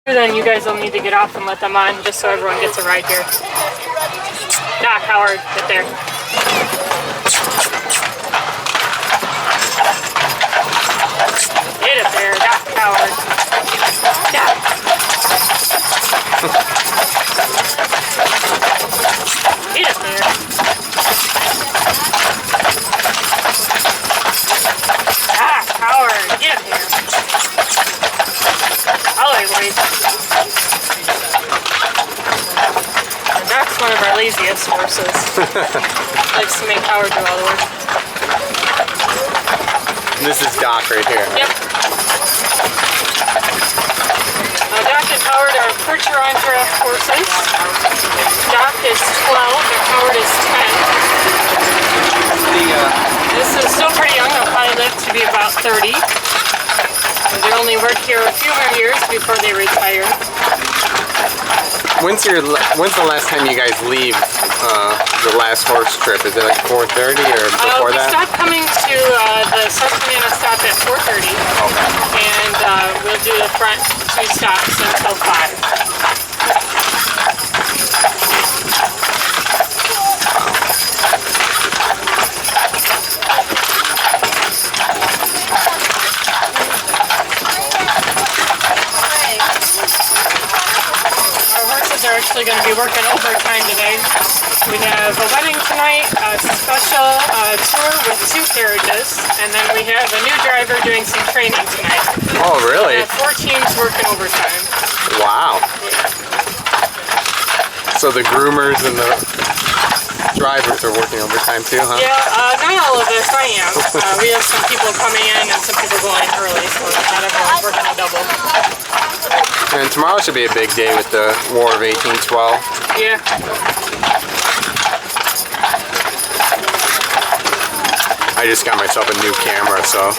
Then you guys will need to get off and let them on, just so everyone gets a ride here. Doc, Howard, get there. Get it there, Doc, Howard. Doc. Get it there. Doc, Howard, get it there. Wait. And Doc's one of our laziest horses. Likes to make Howard do all the work. This is Doc right here. Yep. Doc and Howard are Percheron draft horses. Doc is 12 and Howard is 10. This is still pretty young. They'll probably live to be about 30. They only work here a few more years before they retire. When's the last time you guys leave the last horse trip? Is it like 4:30 or before that? We stop coming to the Susquehanna stop at 4:30. Okay. And we'll do the front 2 stops until 5. Are actually going to be working overtime today. We have a wedding tonight, a special tour with 2 carriages, and then we have a new driver doing some training tonight. Oh, really? We have 4 teams working overtime. Wow. Yeah. So the groomers and the drivers are working overtime too, huh? Yeah, not all of us, I am. We have some people coming in and some people going early, so not everyone's working a double. And tomorrow should be a big day with the War of 1812. Yeah. I just got myself a new camera, so.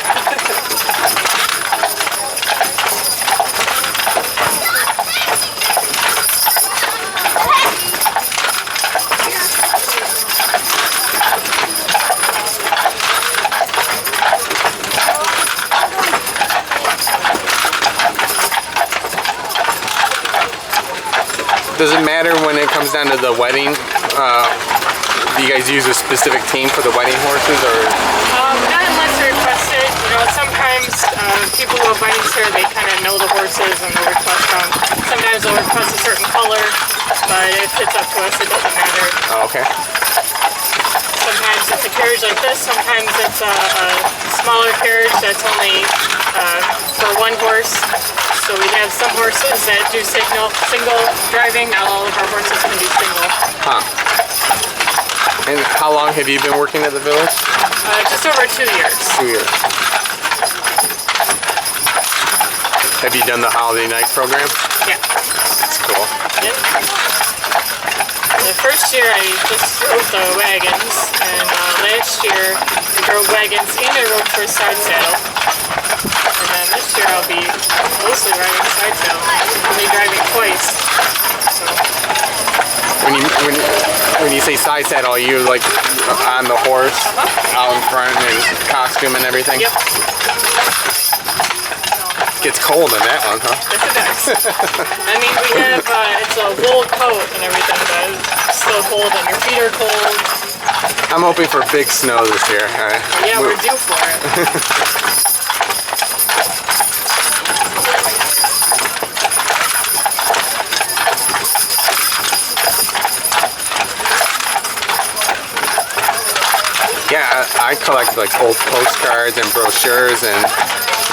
Does it matter when it comes down to the wedding? Do you guys use a specific team for the wedding horses, or? Not unless requested. You know, sometimes people who have weddings here, they kind of know the horses and they'll request them. Sometimes they'll request a certain color, but if it's up to us, it doesn't matter. Oh, okay. Sometimes it's a carriage like this. Sometimes it's a smaller carriage that's only for 1 horse. So we have some horses that do single driving. Not all of our horses can do single. Huh. And how long have you been working at the village? Just over 2 years. 2 years. Have you done the holiday night program? Yeah. That's cool. Yep. The first year I just rode the wagons, and last year I drove wagons and I rode for a side saddle. And then this year I'll be mostly riding side saddle. I'll be driving twice. So. When you say side saddle, are you like on the horse, out in front, and costume and everything? Yep. Gets cold in that one, huh? Yes, it does. I mean, we have, it's a wool coat and everything, but it's still cold and your feet are cold. I'm hoping for big snow this year. Yeah, we're due for it. Yeah, I collect like old postcards and brochures and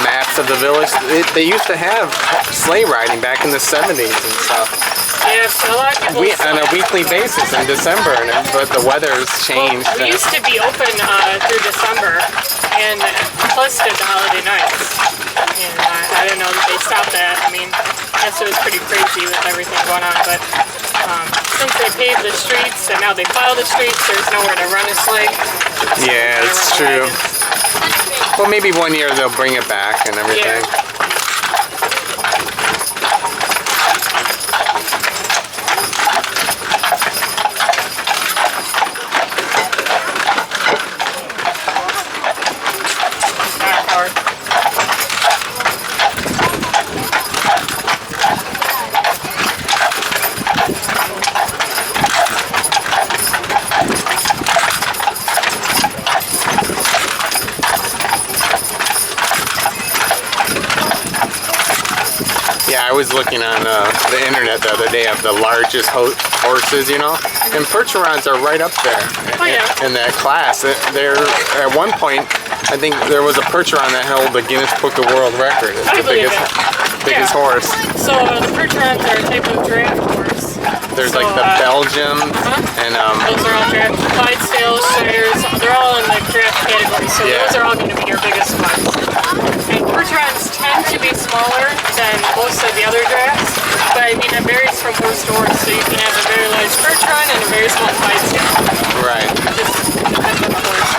maps of the village. They used to have sleigh riding back in the 70s and stuff. Yeah, so a lot of people On a weekly basis in December, but the weather's changed. Well, we used to be open through December, and plus did the holiday nights. And I don't know that they stopped that. I mean, yes, it was pretty crazy with everything going on, but since they paved the streets and now they plow the streets, there's nowhere to run a sleigh. Yeah, it's true. Well, maybe one year they'll bring it back and everything. Yeah. Yeah, I was looking on the internet the other day of the largest horses, you know, and Percherons are right up there Oh, yeah. in that class. They're at one point, I think there was a Percheron that held the Guinness Book of World Record. It's I the believe biggest Yeah. horse. So the Percherons are a type of draft horse. There's So, like the Belgium and those are all draft. Clydesdales, Shires, they're all in the draft category. So Yeah. those are all going to be your biggest ones. And Percherons tend to be smaller than most of the other drafts. But I mean, it varies from horse to horse. So you can have a very large Percheron and a very small Clydesdale. right. It just depends on the horse.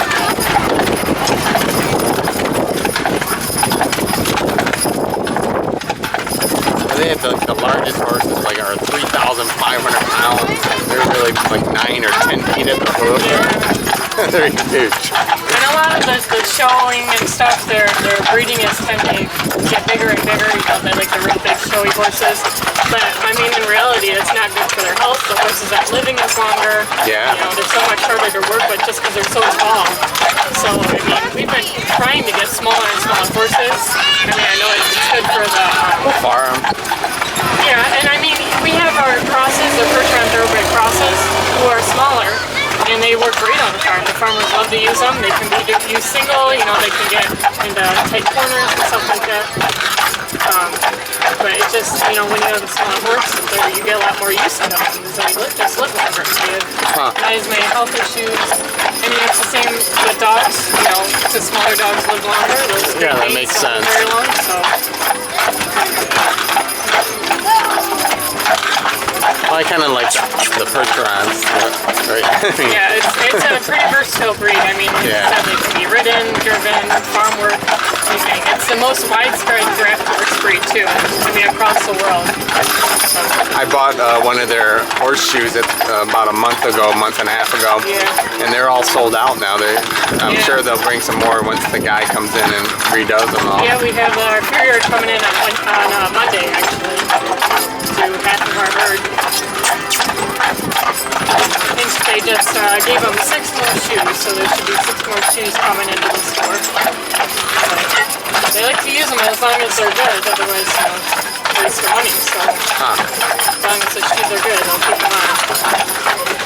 They have the largest horses like are 3,500 pounds. They're really like 9 or 10 feet at the hoof. Yeah. They're huge. And a lot of the showing and stuff, their breeding is tend to get bigger and bigger. You know, they like the really big showy horses. But I mean, in reality, it's not good for their health. The horses aren't living as longer. Yeah. You know, they're so much harder to work with just because they're so tall. So I mean, we've been trying to get smaller and smaller horses. I mean, I know it's good for the. Farm. Yeah, and I mean, we have our crosses, the Percheron thoroughbred crosses, who are smaller. And they work great on the farm. The farmers love to use them. They can be used single, you know, they can get into tight corners and stuff like that. But it just, you know, when you have a small horse, you get a lot more use of them. So they just live longer. They have not as many health issues. I mean, it's the same with dogs. You know, the smaller dogs live longer. Those Yeah, that great makes mates don't live sense. very long, so. Well, I kind of like the Percherons. Right? Yeah, it's a pretty versatile breed. I mean, like Yeah. I said, they can be ridden, driven, farm work, anything. It's the most widespread draft horse breed too. I mean, across the world. I bought one of their horseshoes about a month and a half ago. Yeah. And they're all sold out now. I'm Yeah. sure they'll bring some more once the guy comes in and redoes them all. Yeah, we have our farrier coming in on Monday actually to half of our herd. I think they just gave them 6 more shoes, so there should be 6 more shoes coming into the store. But they like to use them as long as they're good, otherwise waste their money. So as long as the shoes are good, they'll keep them on.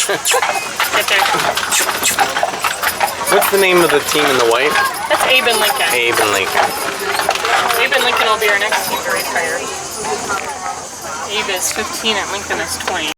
Get there. What's the name of the team in the white? That's Abe and Lincoln. Abe and Lincoln. Abe and Lincoln will be our next team to retire. Abe is 15 and Lincoln is 20.